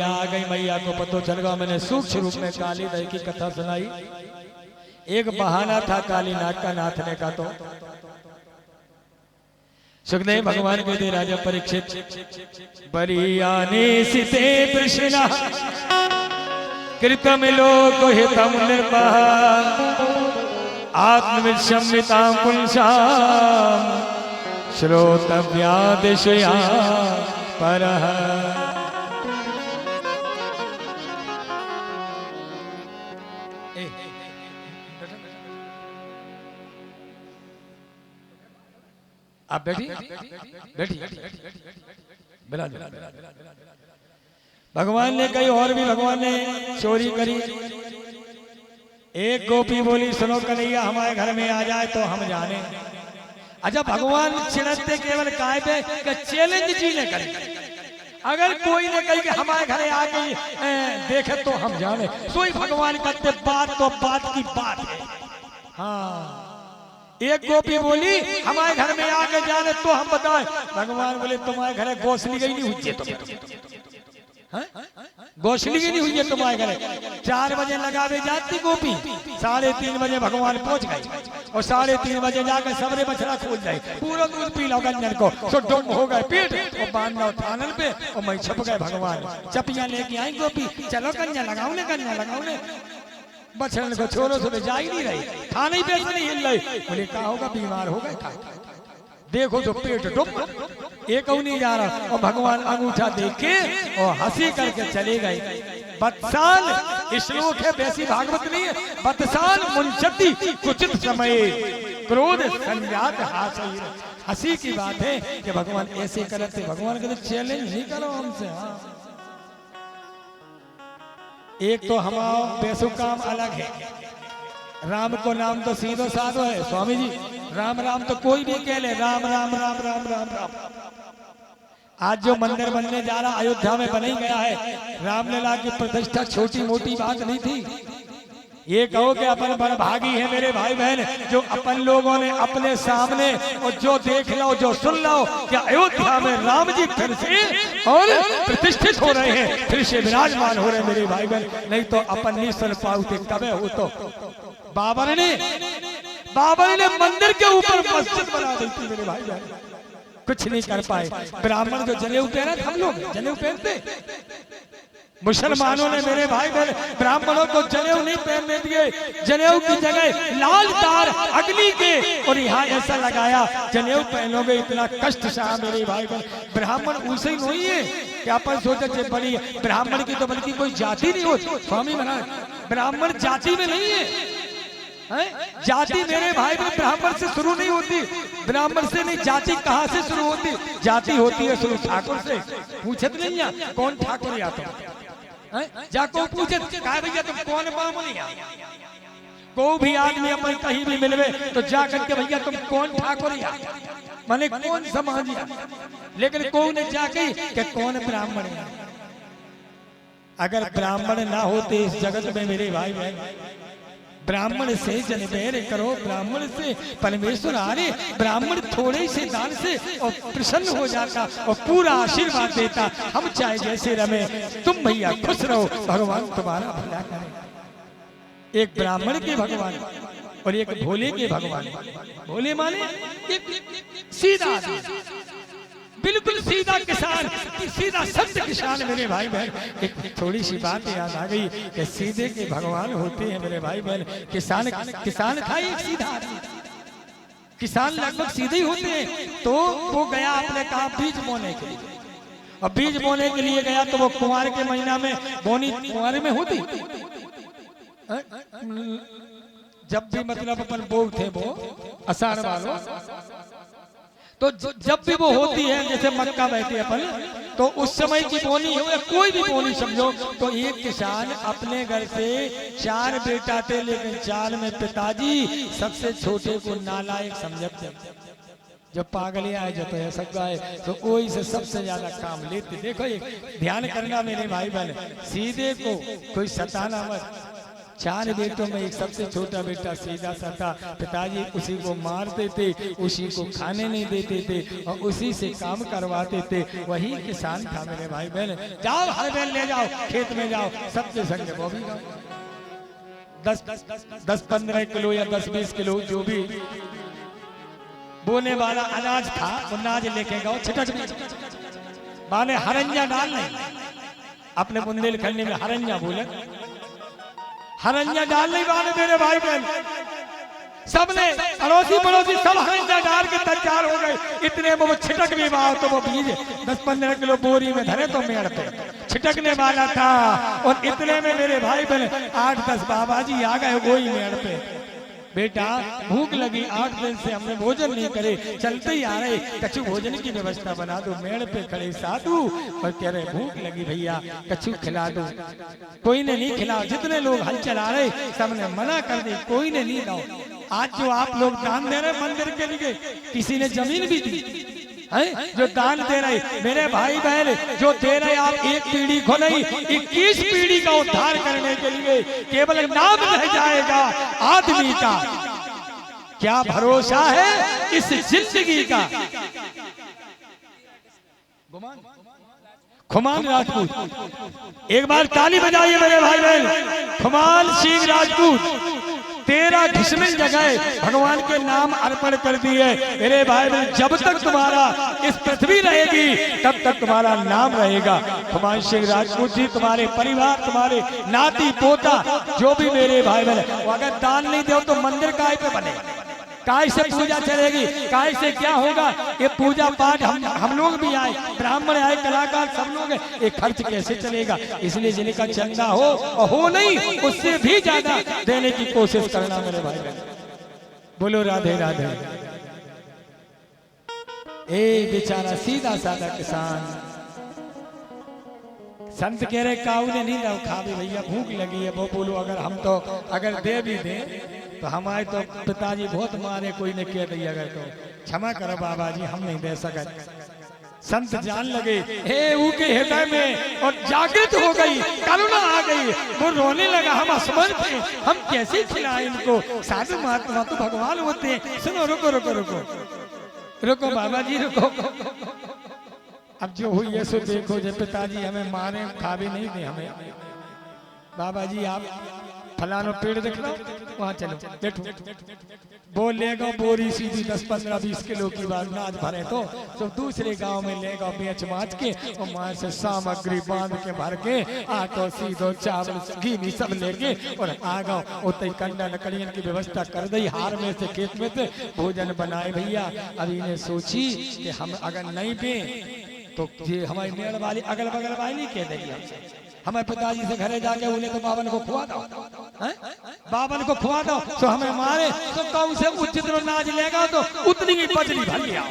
आ गई मैया को पतो चल गया। मैंने सूक्ष्म रूप में काली दही की कथा सुनाई। एक बहाना था काली नाग का नाथने का। तो सुखदेव भगवान के दे राजा परीक्षित बरियाने सिते कृष्णा कृतम लोक हितम निर्मः आत्मविस्मृतां पुंसां श्रोतव्या दिशया परः। आप बैठी बैठी भगवान ने कई और भी भगवान ने चोरी करी। एक गोपी बोली सुनो कन्हैया हमारे घर में आ जाए तो हम जाने। अच्छा भगवान छिड़कते केवल काय पे कि चैलेंज जी ने करी। अगर कोई ने कही कि हमारे घर आके देखे तो हम जाने। सोई भगवान करते बात तो बात की बात है। हाँ एक गोपी बोली हमारे घर में आके जाने तो हम बताएं। भगवान बोले तुम्हारे घर गोसली गई नहीं हुई है, गोसली गई नहीं हुई है तुम्हारे घर। 4 बजे लगावे जाती गोपी, 3:30 बजे भगवान पहुंच गए और 3:30 बजे जाकर सबरे बछड़ा खोल जाए। पूरा दूध पी लो गंजन को तो डुम हो गए पेट और बांध लो थानन पे और मैं छप गए। भगवान चपिया लेके आई गोपी, चलो कन्या लगाओ ने बछड़न को छोड़ो सुबह जा ही नहीं रही, थाने पे नहीं हिल रही। बोले कहा होगा बीमार हो गए का देखो तो पेट डुब एक नहीं जा रहा। और भगवान अंगूठा देख के और हंसी करके चले गए। बत्साल श्लोक है, वैसी भागवत नहीं है। बत्साल मुंचती कुचित समय क्रोध संजात हासई। हंसी की बात है कि भगवान ऐसे करते। भगवान कहते चैलेंज नहीं करो हमसे। एक तो हमारा बेसु काम अलग है। राम को नाम तो सीधो साधो है स्वामी जी। राम राम तो कोई भी कह ले, राम राम राम राम राम राम। आज जो मंदिर बनने जा रहा अयोध्या में बन ही गया है। रामलला की प्रतिष्ठा छोटी मोटी बात नहीं थी। ये कहो कि अपन बड़भागी है मेरे भाई बहन जो अपन लोगों ने अपने सामने और जो देख लो जो सुन लो कि अयोध्या में राम जी फिर से और प्रतिष्ठित हो रहे हैं, फिर से विराजमान हो रहे हैं मेरे भाई बहन। नहीं तो अपन नहीं सुन पाते कबे हो। तो बाबर ने मंदिर के ऊपर मस्जिद बना दी थी मेरे भाई बहन, कुछ नहीं कर पाए। ब्राह्मण जो जनेऊ पहना, हम लोग जनेऊ पहनते। मुसलमानों ने मेरे भाई बहन ब्राह्मणों को जनेऊ नहीं पहनने दिए। जनेऊ की जगह लाल तार अग्नि के और यहाँ ऐसा लगाया जनेऊ पहनोगे इतना कष्ट सहा मेरे भाई बहन। ब्राह्मण उसे ही नहीं है कि अपन सोचे बड़ी ब्राह्मण की तो बल्कि कोई जाति नहीं होती। स्वामी महाराज ब्राह्मण जाति में नहीं है। जाति मेरे भाई बहन ब्राह्मण से शुरू नहीं होती। ब्राह्मण से नहीं, जाति कहाँ से शुरू होती? जाति होती है शुरू ठाकुर से। पूछत नहीं है कौन ठाकुर या तुम जाको पूछे भैया तुम कौन बामुनी। को भी आदमी अपन कहीं भी मिलवे तो जा करके भैया तुम कौन ठाकुर या माने कौन समाज या। लेकिन को ने जाके कि कौन ब्राह्मण है। अगर ब्राह्मण ना होते इस जगत में मेरे भाई बहन, ब्राह्मण से जनबैर करो, ब्राह्मण से परमेश्वर आने। ब्राह्मण थोड़े से दान से और प्रसन्न हो जाता और पूरा आशीर्वाद देता। हम चाहे जैसे रमे, तुम भैया खुश रहो, भगवान तुम्हारा भला करे। एक ब्राह्मण के भगवान और एक भोले के भगवान। भोले माने एक सीधा बिल्कुल सीधा किसान, सीधा सत्य किसान मेरे भाई बहन। एक थोड़ी सी बात याद आ गई कि सीधे के भगवान होते हैं मेरे भाई बहन। किसान था एक सीधा, किसान लगभग सीधे ही होते हैं। तो वो गया अपने काम बीज बोने के लिए। और बीज बोने के लिए गया तो वो कुंवार के महीना में बोनी कुंवारे में होती। जब भी मतलब अपन बोल थे वो आषाढ़ वालों, तो जब भी वो होती है जैसे मक्का बैठे अपन, तो उस समय की बोनी हो या कोई भी बोनी समझो, तो एक किसान अपने घर से 4 बेटा थे, लेकिन 4 में पिताजी सबसे छोटे को नालायक समझते। जब पागल आए जाते हैं सबका है तो वही से सबसे ज्यादा काम लेते। देखो एक ध्यान करना मेरे भाई बहन, सीधे को कोई सताना मत। 4 बेटों में एक सबसे छोटा बेटा सीधा सा था। पिताजी उसी को मारते थे, उसी को खाने नहीं देते थे और उसी से काम करवाते थे। वही किसान था मेरे भाई बहन। जाओ हर बैल ले जाओ, खेत में जाओ, सबके संग वो भी 10-15 किलो या 10-20 किलो जो भी बोने वाला अनाज था वो अनाज लेके गए छिटक माने हरंजा डाल नहीं, अपने बुंदेलखंडी में हरंजा बोले, हरंजा डाल नहीं माने मेरे भाई बहन। सबने अड़ोसी पड़ोसी सब हरंजा डाल के तैयार हो गए। इतने में वो छिटक भी वाह तो वो बीज 10-15 किलो बोरी में धरे तो मेड़ पे छिटकने वाला था। और इतने में मेरे भाई बहन 8-10 बाबा जी आ गए वही मेड़ पे। बेटा भूख लगी, 8 दिन से हमने भोजन नहीं करे, चलते ही आ रहे, कछु भोजन की व्यवस्था बना दो। मेड़ पे खड़े साधु और कह रहे भूख लगी भैया कछु खिला दो। कोई ने नहीं खिलाओ, जितने लोग हल चला रहे सबने मना कर दी, कोई ने नहीं लाओ। आज जो आप लोग दान दे रहे मंदिर के लिए, किसी ने जमीन भी दी है, जो दान दे रहे मेरे भाई बहन, जो दे रहे आप एक पीढ़ी को नहीं 21 पीढ़ी का उद्धार करने के लिए। केवल नाम रह जाएगा आदमी का, क्या भरोसा है इस जिंदगी का। खुमान राजपूत, एक बार ताली बजाइए मेरे भाई बहन। खुमान सिंह राजपूत 13 घिसमिल जगह भगवान के नाम अर्पण कर दिए मेरे भाई बहन। जब तक तुम्हारा इस पृथ्वी रहेगी तब तक तुम्हारा नाम रहेगा। खुमान सिंह राजपूत जी, तुम्हारे परिवार, तुम्हारे नाती पोता जो भी मेरे भाई बहन, अगर दान नहीं दो तो मंदिर काय पे बने, काय से पूजा चलेगी, काय से क्या होगा। ये पूजा पाठ हम लोग भी आए, ब्राह्मण आए, कलाकार सब लोग हैं, ये खर्च कैसे चलेगा। इसलिए जिनका चंदा हो और हो नहीं उससे भी ज्यादा देने की कोशिश करना मेरे भाई बहन। बोलो राधे राधे। ए बेचारा सीधा साधा किसान, संत कह रहे काऊ ने नहीं दो खा भी भैया भूख लगी है। वो बोलो अगर हम तो अगर दे भी दे तो हमारे तो पिताजी बहुत मारे, कोई ने कह दी अगर तो क्षमा करो बाबा जी हम नहीं दे सके। संत जान लगे हे उनके हृदय में और जागृत हो गई, करुणा आ गई, वो रोने लगा। हम असमर्थ हैं, हम कैसे खिलाएं इनको। साधु महात्मा तो भगवान होते हैं। सुनो रुको रुको रुको रुको बाबा जी रुको। अब जो हुई है सो देखो, जब पिताजी हमें मारे खा भी नहीं दे हमें। बाबा जी आप फलानो पेड़ देख लो वहाँ चलो बैठो, वो लेगा बोरी सीधी 10-15-20 किलो की बात नाच भरे तो दूसरे गांव में लेगा बेच माच के और वहाँ से सामग्री बांध के भर के आटो सीधो चावल घी सब लेके और आ गओ। उतई कंडा लकड़ियन की व्यवस्था कर दी, हार में से खेत में से भोजन बनाए भैया। अभी ने सोची कि हम अगर नहीं पे तो ये हमारी मेड़ वाली अगल बगल वाली नहीं कह देगी हमसे। हमें पिताजी से घरे जाके उन्हें तो बावन को खुआ दो, बावन को खुआ दो तो हमें मारे तो कौन से उचित नाज लेगा तो उतनी ही बजरी भर लिया।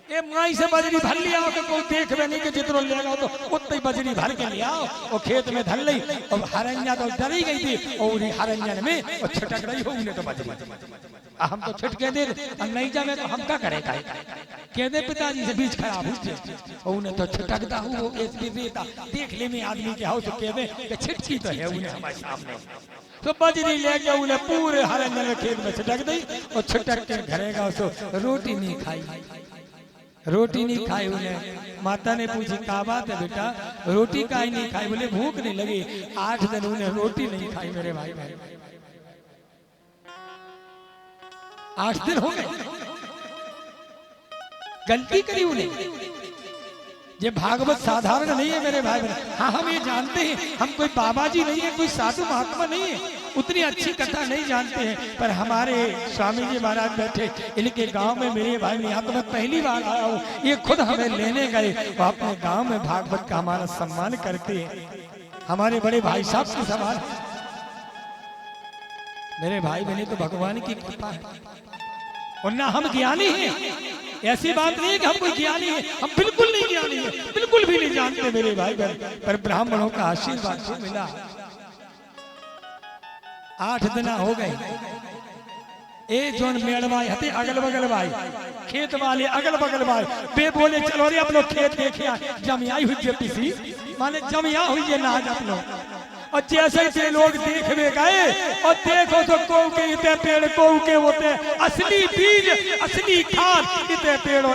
ये माई से बजरी भर लिया तो कोई देख में नहीं कि जितना लेगा तो उतनी बजरी भर के लिया और खेत में धर ली। और हरंजा तो डरी गई थी और हरंजन में और छिटक रही हो उन्हें तो बजरी। हम तो छिटके दे नहीं जावे तो हम क्या करें। कह दे पिताजी से बीज खराब हो उन्हें तो छिटकता हूँ देख ले में आदमी के हाउ तो कह दे कि छिटकी तो है उन्हें हमारे सामने। तो बजरी लेके उन्हें पूरे हरंजन खेत में छिटक दी और छिटक के घरेगा सो रोटी नहीं खाई, रोटी नहीं खाई। उन्हें माता ने पूछी क्या बात है बेटा रोटी काहे नहीं खाई। बोले भूख नहीं लगी। 8 दिन उन्हें रोटी नहीं खाई मेरे भाई भाई। 8 दिन हो गए, गलती करी उन्हें। ये भागवत साधारण नहीं है मेरे भाई बहन। हाँ हम ये जानते हैं हम कोई बाबा जी नहीं है, कोई साधु महात्मा नहीं है, उतनी अच्छी कथा नहीं जानते हैं। पर हमारे स्वामी जी महाराज बैठे इनके गांव में मेरे भाई यहाँ तो मैं पहली बार आया हूँ। ये खुद हमें लेने गए, वो अपने गांव में भागवत का हमारा सम्मान करते हैं। हमारे बड़े भाई साहब के सवाल मेरे भाई बहने तो भगवान की कृपा है। और ना हम ज्ञानी हैं, ऐसी बात नहीं है कि हम कोई ज्ञानी है, हम बिल्कुल नहीं ज्ञानी है, बिल्कुल भी नहीं जानते मेरे भाई बहन। पर ब्राह्मणों का आशीर्वाद जो मिला 8 दिन हो गए। ए जोन मेड़वाई हते अगल बगल भाई खेत वाले अगल बगल भाई बे बोले चलो रे अपनो खेत देखे जमियाई हुई जे पीसी माने जमिया हुई जे नाज अपनो और जैसे ही लोग देखने गए और देखो तो कौ के इतने पेड़, कौ के होते असली बीज, असली खाद, इतने पेड़ों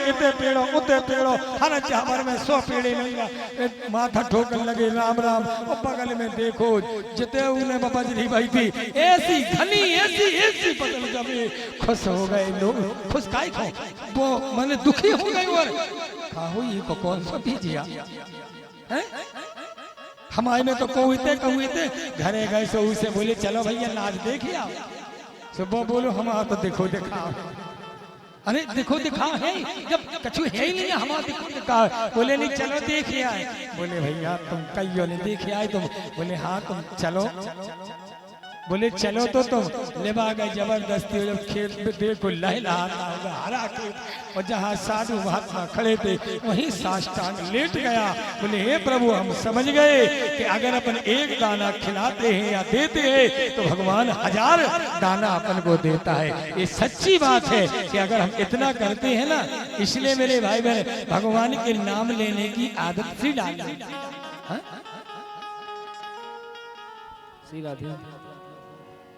उतने पेड़ों हर चावर में 100 पेड़े नहीं। माथा ठोकर लगे राम राम। और बगल में देखो जिते उन्हें बजरी भाई थी ऐसी घनी ऐसी बदल जमे। खुश हो गए लोग। खुश काहे खो वो मैंने दुखी हो गए। और काहो ये को कौन सा बीजिया हैं? हमारे में तो कहुए थे घरे गए सो उसे बोले चलो भैया नाच देखिए। सुबह बोलो हम तो देखो दिखा। अरे देखो दिखा है जब कछु है ही नहीं हमारा देखो दिखा। बोले नहीं चलो देखिए आए। बोले भैया तुम कईयों ने देखे आए तुम। बोले हाँ तुम चलो। बोले चलो तो तुम लेवा गए जबरदस्ती। जब खेत में देखो लहलहाता होगा हरा खेत और जहाँ साधु महात्मा खड़े थे वहीं साष्टांग लेट गया। बोले हे प्रभु हम समझ गए कि अगर अपन एक दाना खिलाते हैं या देते हैं तो भगवान 1000 दाना अपन को देता है। ये सच्ची बात है कि अगर हम इतना करते हैं ना, इसलिए मेरे भाई बहन भगवान के नाम लेने की आदत सी डाली।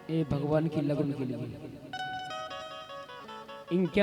ये भगवान की लगन के लिए इनके